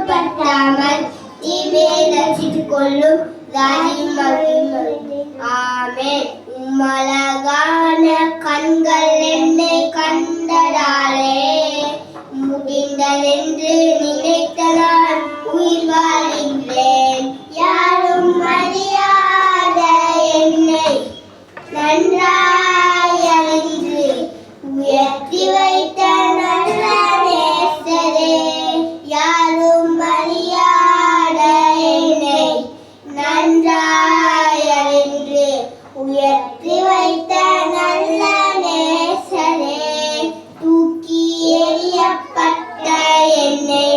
பட்டாமல் தீமையை ரசித்துக் கொள்ளும் ஆமென். உம்மழகான கண்கள் என்னை கண்டதாலே முடிந்ததென்று நினைத்த நான் உயிர் வாழ்கின்றேன். யாரும் அறியாத என்னை நன்றாய் அறிந்து உயர்த்தி வைத்த நல்ல நேசரே, யாரும் அறியாத என்னை நன்றாய் அறிந்து உயர்த்தி வைத்த நல்ல நேசரே, தூக்கி எறியப்பட்ட என்னை